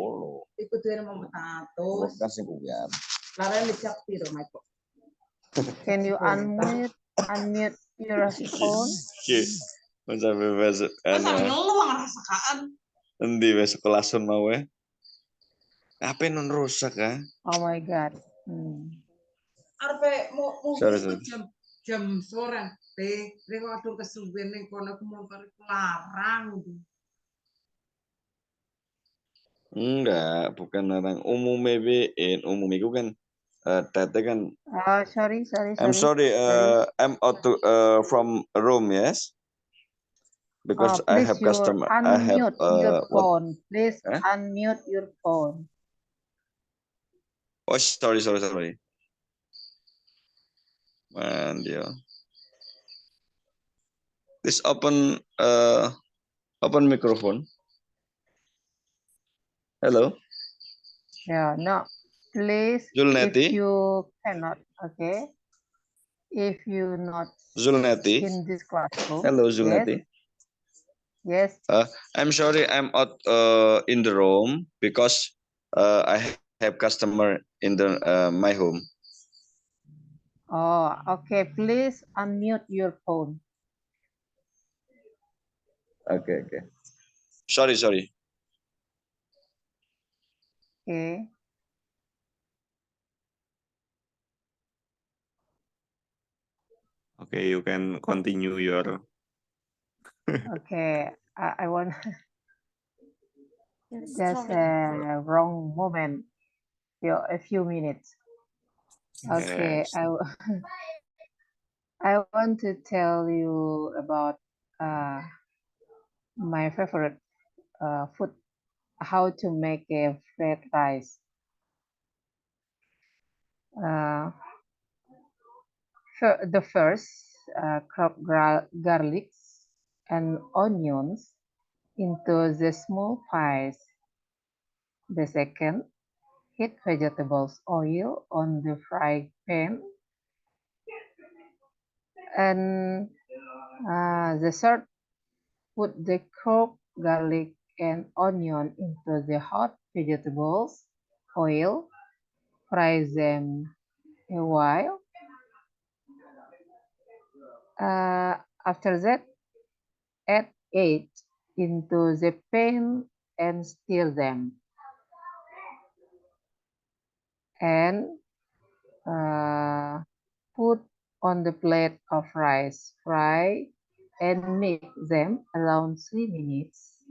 Ikut dhewe mau petato. Kan sing kuwian. Larang dicap piro, Michael? Can you unmute your phone? Oke. Sampai besok Masa ngeluang rasakan? Endi wes sekolah sun mau ya? Apa non rusak ah? Oh my God. Arpe mau Sorry. jam sore. Waktu kesuwen ning kono aku mau larang. Enggak, bukan larang. Umum umum itu kan tete kan. Sorry. I'm sorry. I'm out from room, yes. Because I have customer. I have your phone. Please unmute your phone. Oh, sorry. Man, yeah. This open microphone. Hello, Yeah, no. Please, if Zulneti. you cannot, okay. If you not Zulneti. in this classroom, Hello, yes, Zulneti. yes. I'm sorry, I'm out in the room because I have customer in the my home. Oh, okay. Please unmute your phone. Okay. Sorry. Okay. Okay, you can continue your. Okay. I want Yes, just sorry. a wrong moment. A few minutes. Okay. Yes. I want to tell you about my favorite food. How to make a fried rice. The first, chop garlics and onions into the small pies. The second, heat vegetables oil on the frying pan. And the third, put the chopped garlic and onion into the hot vegetables oil. Fry them a while. After that, add egg into the pan and stir them. And put on the plate of rice. Fry and mix them around 3 minutes.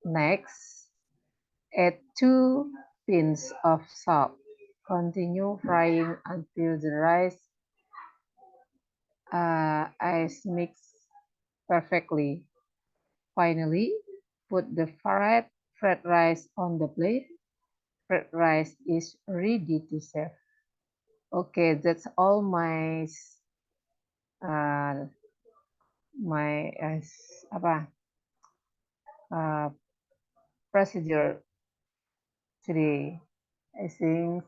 Next, add 2 pinch of salt. Continue frying until the rice is mixed perfectly. Finally, put the fried rice on the plate. Fried rice is ready to serve. Okay, that's all my procedure today. I think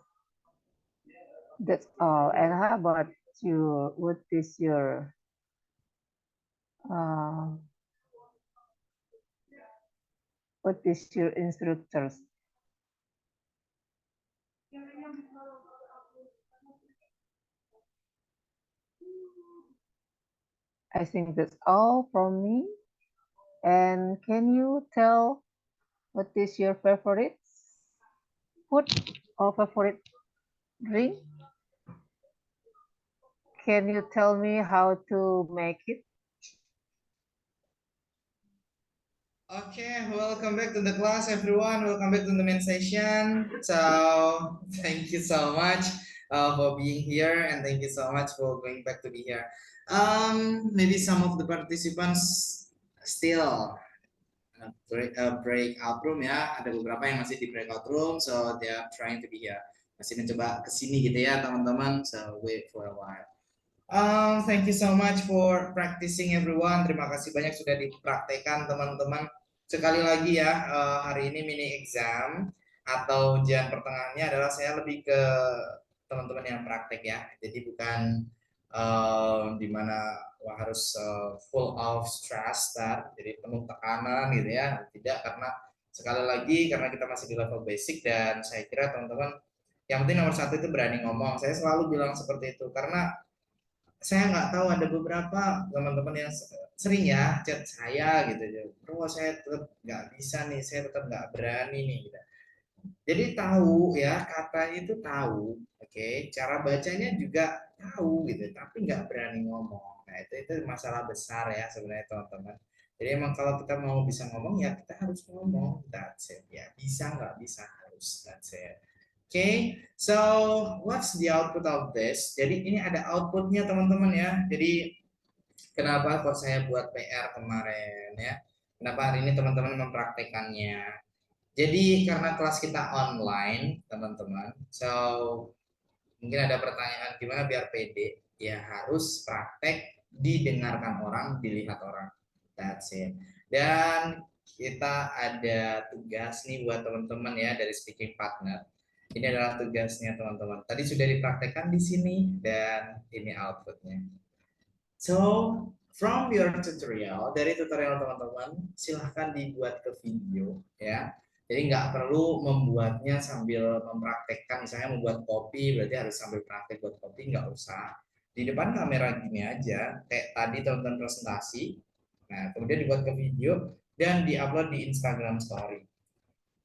that's all. And how about you? What is your instructors? I think that's all from me. And can you tell what is your favorite food or favorite drink? Can you tell me how to make it? Okay, welcome back to the class, everyone. Welcome back to the main session. So, thank you so much for being here, and thank you so much for going back to be here. Maybe some of the participants still breakout room ya. Ada beberapa yang masih di breakout room, so they are trying to be here. Masih mencoba kesini gitu ya, teman-teman. So wait for a while. Thank you so much for practicing everyone. Terima kasih banyak sudah dipraktekkan teman-teman. Sekali lagi ya, hari ini mini exam atau ujian pertengahannya adalah saya lebih ke teman-teman yang praktek ya. Jadi bukan dimana harus full of stress, jadi penuh tekanan gitu ya. Tidak, karena sekali lagi karena kita masih di level basic dan saya kira teman-teman yang penting nomor satu itu berani ngomong. Saya selalu bilang seperti itu karena saya nggak tahu ada beberapa teman-teman yang sering ya chat saya gitu, bro saya tetap nggak bisa nih, saya tetap nggak berani nih gitu. Jadi tahu ya, katanya itu tahu, oke, cara bacanya juga tahu gitu, tapi nggak berani ngomong. Nah itu masalah besar ya sebenarnya teman-teman. Jadi emang kalau kita mau bisa ngomong ya kita harus ngomong, that's it ya, bisa nggak bisa harus, that's it. Okay, so what's the output of this? Jadi ini ada outputnya teman-teman ya. Jadi kenapa kok saya buat PR kemarin ya? Kenapa hari ini teman-teman mempraktekannya? Jadi karena kelas kita online teman-teman. So mungkin ada pertanyaan gimana biar pede? Ya harus praktek, didengarkan orang, dilihat orang. That's it. Dan kita ada tugas nih buat teman-teman ya dari speaking partner. Ini adalah tugasnya teman-teman. Tadi sudah dipraktekkan di sini dan ini outputnya. So, from your tutorial, dari tutorial teman-teman, silahkan dibuat ke video ya. Jadi nggak perlu membuatnya sambil mempraktekkan, misalnya membuat kopi, berarti harus sambil praktek buat kopi, nggak usah. Di depan kamera gini aja, kayak tadi teman-teman presentasi, nah kemudian dibuat ke video, dan diupload di Instagram Story.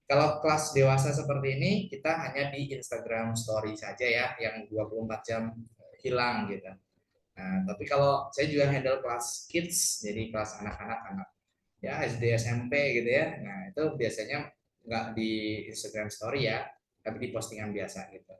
Kalau kelas dewasa seperti ini, kita hanya di Instagram Story saja ya, yang 24 jam hilang gitu. Nah, tapi kalau saya juga handle kelas kids, jadi kelas anak-anak, ya SD, SMP gitu ya. Nah, itu biasanya nggak di Instagram Story ya, tapi di postingan biasa gitu.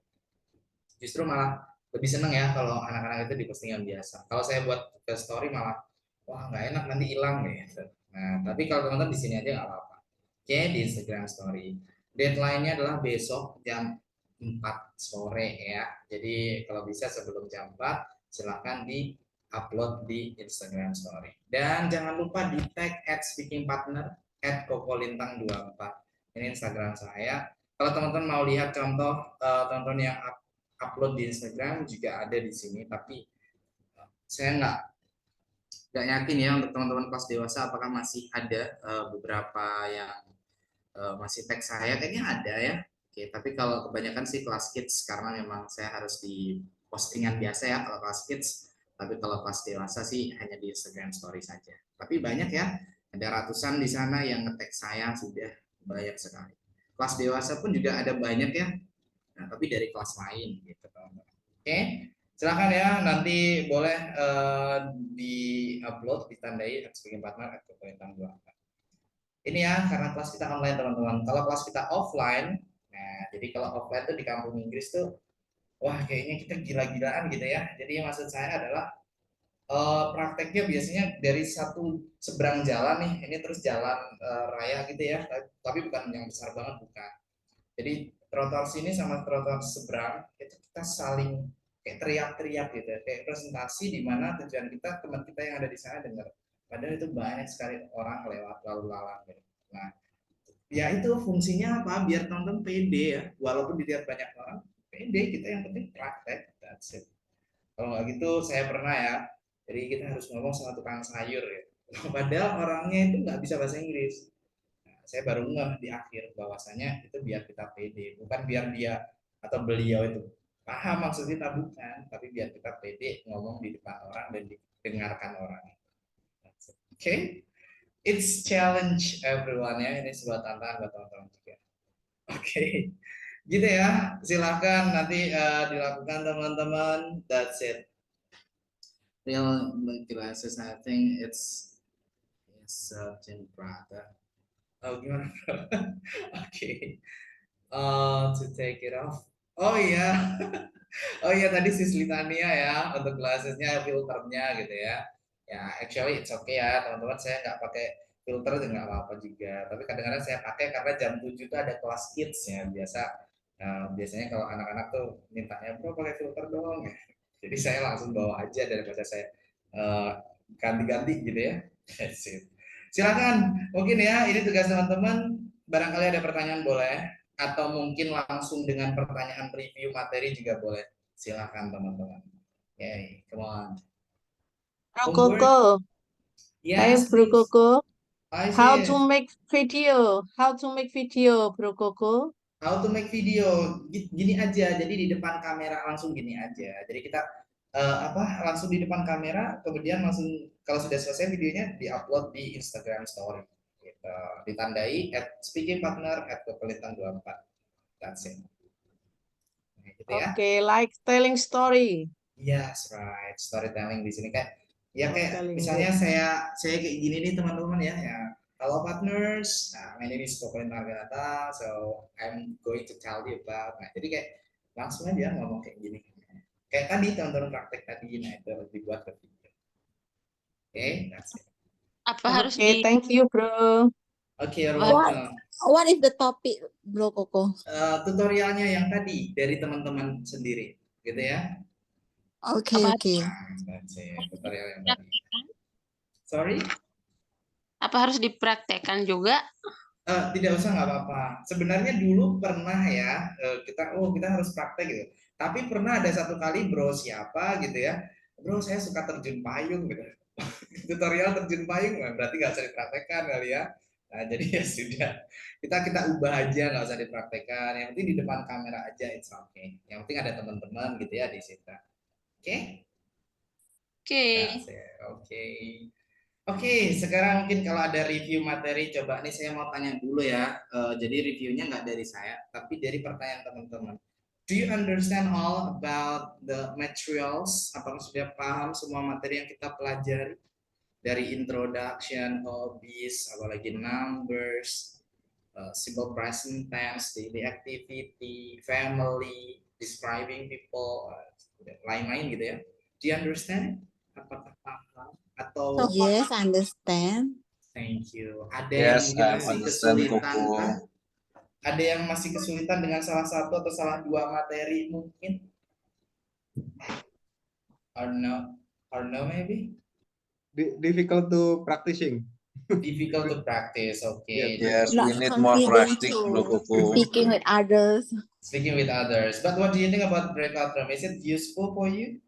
Justru malah lebih seneng ya kalau anak-anak itu di postingan biasa. Kalau saya buat ke Story malah, wah nggak enak nanti hilang gitu. Nah, tapi kalau teman-teman di sini aja nggak apa-apa. Oke, di Instagram Story. Deadline-nya adalah besok jam 4 sore ya. Jadi kalau bisa sebelum jam 4 silahkan di upload di Instagram Story. Dan jangan lupa di tag @speakingpartner @kokolintang24. Ini Instagram saya. Kalau teman-teman mau lihat contoh teman-teman yang upload di Instagram juga ada di sini, tapi saya nggak yakin ya untuk teman-teman kelas dewasa apakah masih ada beberapa yang masih tag saya, kayaknya ada ya. Oke, tapi kalau kebanyakan sih kelas kids karena memang saya harus di postingan biasa ya kalau kelas kids. Tapi kalau kelas dewasa sih hanya di Instagram Story saja. Tapi banyak ya, ada ratusan di sana yang nge-tag saya sudah banyak sekali. Kelas dewasa pun juga ada banyak ya. Nah, tapi dari kelas lain gitu teman-teman. Oke, silakan ya nanti boleh di-upload ditandai speaking partner atau Kokolintang 24. Ini ya karena kelas kita online teman-teman. Kalau kelas kita offline, nah jadi kalau offline tuh di kampung Inggris tuh, wah kayaknya kita gila-gilaan gitu ya. Jadi maksud saya adalah prakteknya biasanya dari satu seberang jalan nih, ini terus jalan raya gitu ya, tapi bukan yang besar banget bukan. Jadi trotoar sini sama trotoar seberang itu kita saling kayak teriak-teriak gitu, kayak presentasi di mana tujuan kita teman kita yang ada di sana dengar. Padahal itu banyak sekali orang lewat lalu lalang gitu. Nah, ya itu fungsinya apa? Biar teman-teman pede ya, walaupun dilihat banyak orang, pede kita yang penting praktek. That's it. Kalau nggak gitu, saya pernah ya. Jadi kita harus ngomong sama tukang sayur ya. Padahal orangnya itu nggak bisa bahasa Inggris. Nah, saya baru ngeh di akhir bahwasanya itu biar kita pede, bukan biar dia atau beliau itu paham maksud kita bukan, tapi biar kita pede ngomong di depan orang dan didengarkan orang. Oke, it's challenge everyone ya. Ini sebuah tantangan buat teman-teman juga. Oke, gitu ya. Silakan nanti dilakukan teman-teman. That's it. Real glasses, I think it's certain brother. Oh gimana? Oke. To take it off. Oh iya. Oh iya tadi sis Litania ya untuk glassesnya filternya gitu ya. Ya actually it's okay ya teman-teman, saya nggak pakai filter dan nggak apa-apa juga. Tapi kadang-kadang saya pakai karena jam 7 itu ada kelas kids ya biasanya kalau anak-anak tuh mintanya bro pakai filter dong. Jadi saya langsung bawa aja daripada saya ganti-ganti gitu ya. Silakan mungkin ya ini tugas teman-teman. Barangkali ada pertanyaan boleh atau mungkin langsung dengan pertanyaan review materi juga boleh. Silakan teman-teman. Okay, come on. Bro Koko, hey Yes, Bro please. Koko, Hi, how sis. to make video? How to make video, Bro Koko? How to make video? Gini aja. Jadi di depan kamera langsung gini aja. Jadi kita langsung di depan kamera, kemudian langsung kalau sudah selesai videonya diupload di Instagram Story. Gitu. Ditandai @speakingpartner @kokolintang24. That's it. Gitu ya. Okay, like telling story. Yes, right. Storytelling di sini kayak ya kayak Storytelling, misalnya yes. saya kayak gini nih teman-teman ya. Hello partners. Nah, my name is Kokolintang Arganata. So I'm going to tell you about. Nah, jadi kayak langsung aja ngomong kayak gini. Kayak tadi teman-teman praktek tadi, nah itu harus dibuat ke video. Oke, that's it. Apa harus Okay, di thank you, Bro. Oke, you're What? welcome. What is the topic, Bro Koko? Tutorialnya yang tadi dari teman-teman sendiri, gitu ya. Oke. Nah, that's it. Tutorial yang tadi. Sorry? Apa harus dipraktekkan juga? Tidak usah, nggak apa-apa. Sebenarnya dulu pernah ya kita harus praktek gitu. Tapi pernah ada satu kali bro siapa gitu ya, bro saya suka terjun payung gitu. Tutorial terjun payung, berarti nggak usah dipraktekkan kali ya. Nah, jadi ya sudah, kita ubah aja, nggak usah dipraktekkan. Yang penting di depan kamera aja, it's okay. Yang penting ada teman-teman gitu ya di situ. Oke? Oke. Oke. Oke, sekarang mungkin kalau ada review materi, coba nih saya mau tanya dulu ya. Jadi reviewnya nggak dari saya, tapi dari pertanyaan teman-teman. Do you understand all about the materials? Apakah sudah paham semua materi yang kita pelajari? Dari introduction, hobbies, apalagi numbers, simple present tense, daily activity, family, describing people, lain-lain gitu ya. Do you understand? Apakah paham? Atau Yes, I understand. thank you. Ada yang mungkin masih kesulitan kah? Ada yang masih kesulitan dengan salah satu atau salah dua materi mungkin? Or no maybe? Difficult to practicing. Difficult to practice, okay. Yes, Not we need more confident practice, to Bro Koko. speaking with others. Speaking with others. But what do you think about breakout room? Is it useful for you?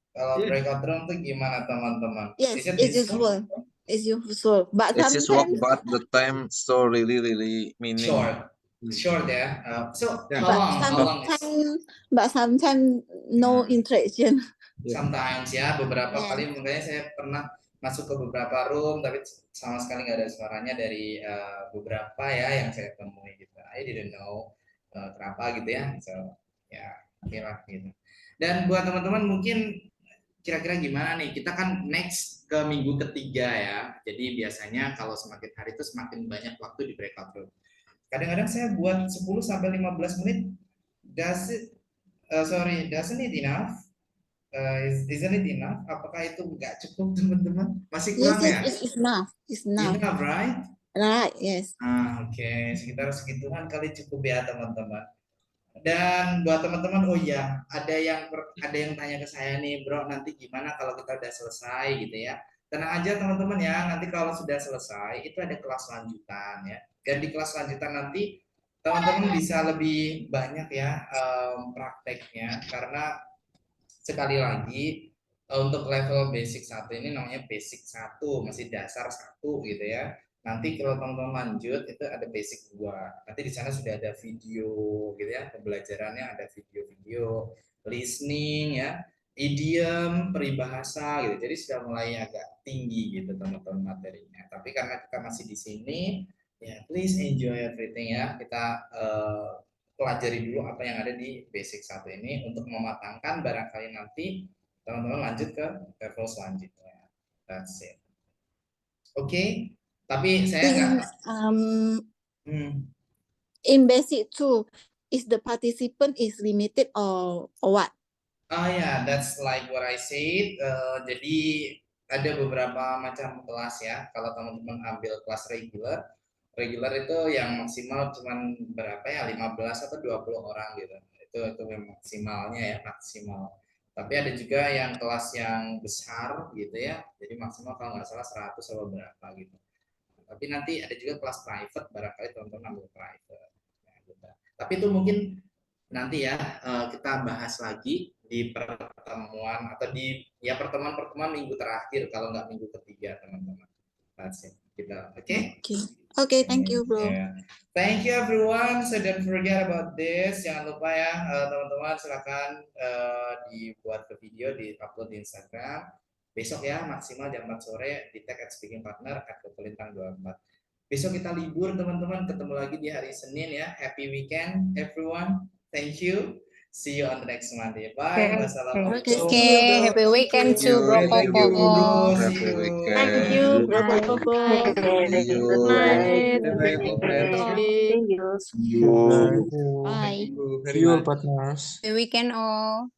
Kalau breakout room tuh gimana teman-teman? Yes, Is it it's useful. It's useful. But It's just work, sometimes, but the time so really meaning. Short ya. So Yeah. how long is? but sometimes no interaction. Sometimes ya, beberapa Yeah. kali makanya saya pernah masuk ke beberapa room tapi sama sekali nggak ada suaranya dari beberapa ya yang saya temui gitu. I didn't know kenapa gitu ya. So ya kira gitu. Dan buat teman-teman mungkin kira-kira gimana nih? Kita kan next ke minggu ketiga ya. Jadi biasanya kalau semakin hari itu semakin banyak waktu di breakout room. Kadang-kadang saya buat 10 sampai 15 menit. Doesn't it enough? Isn't it enough? Apakah itu nggak cukup teman-teman? Masih kurang ya? Yes, it's enough. It's enough. Enough, right? Right, yes. Oke. Sekitar segituan kali cukup ya teman-teman. Dan buat teman-teman, oh iya, ada yang tanya ke saya nih, bro, nanti gimana kalau kita udah selesai gitu ya? Tenang aja teman-teman ya, nanti kalau sudah selesai itu ada kelas lanjutan ya. Dan di kelas lanjutan nanti teman-teman bisa lebih banyak ya prakteknya, karena sekali lagi untuk level basic 1 ini namanya basic 1, masih dasar 1 gitu ya. Nanti kalau teman-teman lanjut itu ada basic 2. Nanti di sana sudah ada video gitu ya, pembelajarannya ada video-video, listening ya, idiom, peribahasa gitu. Jadi sudah mulai agak tinggi gitu teman-teman materinya. Tapi karena kita masih di sini, ya please enjoy everything ya. Kita pelajari dulu apa yang ada di basic 1 ini untuk mematangkan barangkali nanti teman-teman lanjut ke level selanjutnya. That's it. Oke. Tapi saya nggak. In basic 2, is the participant is limited or what? Yeah, that's like what I said. Jadi ada beberapa macam kelas ya. Kalau teman-teman ambil kelas regular itu yang maksimal cuman berapa ya, 15 atau 20 orang gitu. Itu maksimalnya ya, maksimal. Tapi ada juga yang kelas yang besar gitu ya. Jadi maksimal kalau nggak salah 100 atau berapa gitu. Tapi nanti ada juga kelas private, barangkali teman-teman ambil private. Ya, gitu. Tapi itu mungkin nanti ya kita bahas lagi di pertemuan atau di pertemuan minggu terakhir kalau nggak minggu ketiga teman-teman. That's it. Kita Okay, thank you, bro. Yeah. Thank you everyone. So don't forget about this. Jangan lupa ya teman-teman, silakan dibuat ke video, di-upload di Instagram. Besok ya maksimal jam 4 sore di tag @speakingpartner @kokolintang24. Besok kita libur teman-teman, ketemu lagi di hari Senin ya. Happy weekend everyone. Thank you. See you on the next Monday. Bye. Wassalamualaikum. Happy weekend too, bro. Thank you, bro. See Happy you. weekend. Thank you, bro. See you. Good night. Bye, friends. Bye. See you, partners. Happy weekend all.